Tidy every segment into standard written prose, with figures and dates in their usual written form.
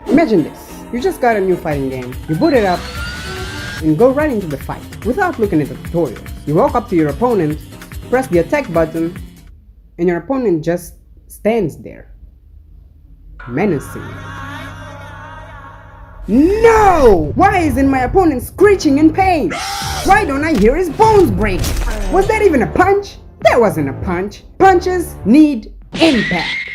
Imagine this, you just got a new fighting game, you boot it up, and go right into the fight, without looking at the tutorials. You walk up to your opponent, press the attack button, and your opponent just stands there, menacing. No! Why isn't my opponent screeching in pain? Why don't I hear his bones break? Was that even a punch? That wasn't a punch. Punches need impact.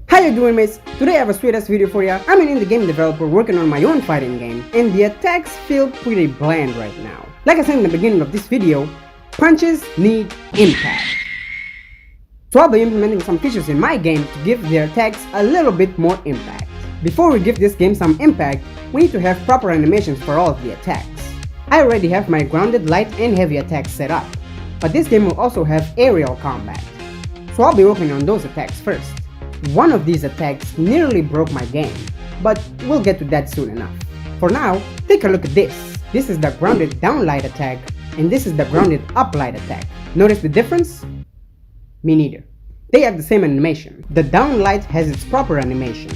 How you doing, mates? Today I have a sweet ass video for ya. I'm an indie game developer working on my own fighting game, and the attacks feel pretty bland right now. Like I said in the beginning of this video, punches need impact. So I'll be implementing some features in my game to give their attacks a little bit more impact. Before we give this game some impact, we need to have proper animations for all of the attacks. I already have my grounded, light and heavy attacks set up, but this game will also have aerial combat. So I'll be working on those attacks first. One of these attacks nearly broke my game, but we'll get to that soon enough. For now, take a look at this. This is the grounded down light attack, and this is the grounded up light attack. Notice the difference? Me neither. They have the same animation. The down light has its proper animation,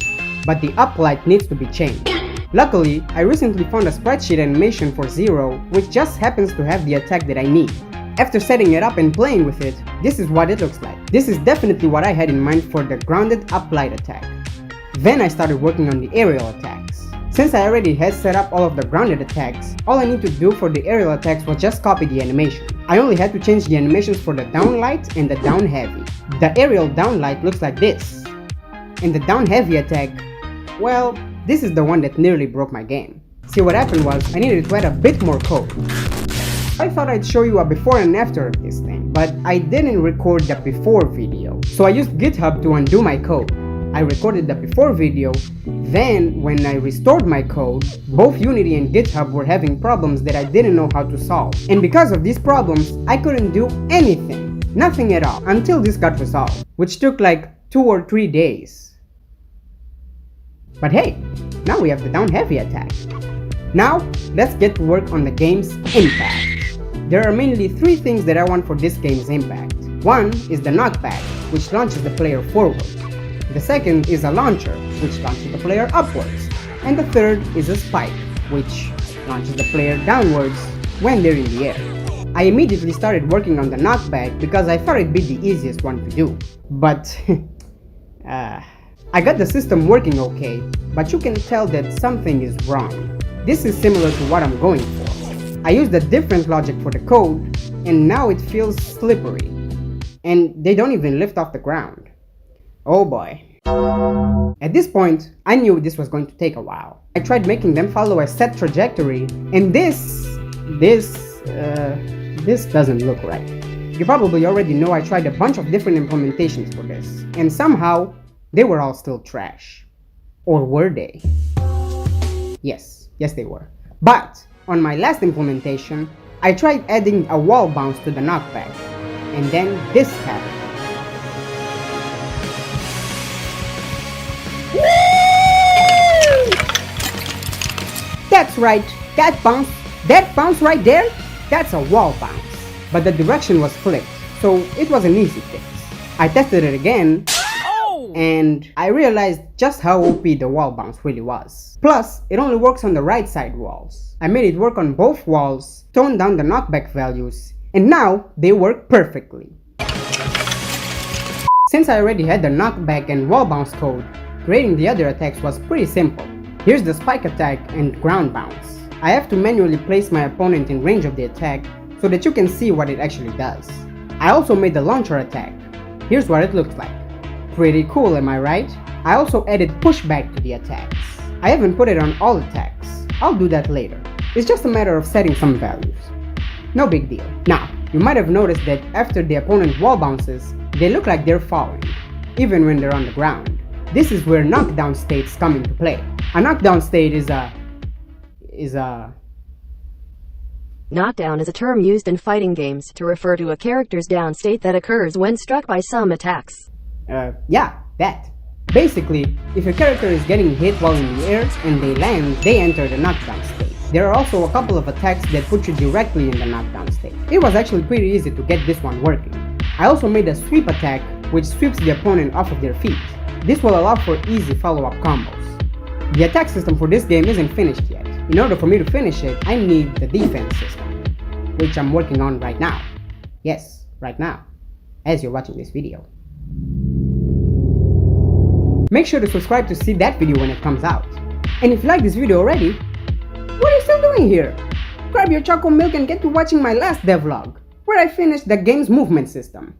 but the up light needs to be changed. Luckily, I recently found a sprite sheet animation for Zero, which just happens to have the attack that I need. After setting it up and playing with it, this is what it looks like. This is definitely what I had in mind for the grounded up light attack. Then I started working on the aerial attacks. Since I already had set up all of the grounded attacks, all I need to do for the aerial attacks was just copy the animation. I only had to change the animations for the down light and the down heavy. The aerial down light looks like this. And the down heavy attack, well, this is the one that nearly broke my game. See, what happened was, I needed to add a bit more code. I thought I'd show you a before and after of this thing, but I didn't record the before video. So I used GitHub to undo my code. I recorded the before video, then when I restored my code, both Unity and GitHub were having problems that I didn't know how to solve. And because of these problems, I couldn't do anything, nothing at all, until this got resolved, which took like 2 or 3 days. But hey, now we have the down heavy attack. Now, let's get to work on the game's impact. There are mainly 3 things that I want for this game's impact. One is the knockback, which launches the player forward. The second is a launcher, which launches the player upwards. And the third is a spike, which launches the player downwards when they're in the air. I immediately started working on the knockback because I thought it'd be the easiest one to do. But, I got the system working okay, but you can tell that something is wrong. This is similar to what I'm going for. I used a different logic for the code, and now it feels slippery. And they don't even lift off the ground. Oh boy. At this point, I knew this was going to take a while. I tried making them follow a set trajectory, and this doesn't look right. You probably already know I tried a bunch of different implementations for this, and somehow, they were all still trash. Or were they? Yes they were. But, on my last implementation, I tried adding a wall bounce to the knockback, and then this happened. That's right, that bounce right there, that's a wall bounce. But the direction was flipped, so it was an easy fix. I tested it again, and I realized just how OP the wall bounce really was. Plus, it only works on the right side walls. I made it work on both walls, toned down the knockback values, and now they work perfectly. Since I already had the knockback and wall bounce code, creating the other attacks was pretty simple. Here's the spike attack and ground bounce. I have to manually place my opponent in range of the attack so that you can see what it actually does. I also made the launcher attack. Here's what it looks like. Pretty cool, am I right? I also added pushback to the attacks. I haven't put it on all attacks. I'll do that later. It's just a matter of setting some values. No big deal. Now, you might have noticed that after the opponent wall bounces, they look like they're falling, even when they're on the ground. This is where knockdown states come into play. A knockdown state is a... Knockdown is a term used in fighting games to refer to a character's down state that occurs when struck by some attacks. Yeah, that. Basically, if your character is getting hit while in the air and they land, they enter the knockdown state. There are also a couple of attacks that put you directly in the knockdown state. It was actually pretty easy to get this one working. I also made a sweep attack, which sweeps the opponent off of their feet. This will allow for easy follow-up combos. The attack system for this game isn't finished yet. In order for me to finish it, I need the defense system, which I'm working on right now. Yes, right now, as you're watching this video. Make sure to subscribe to see that video when it comes out. And if you like this video already, what are you still doing here? Grab your chocolate milk and get to watching my last devlog, where I finished the game's movement system.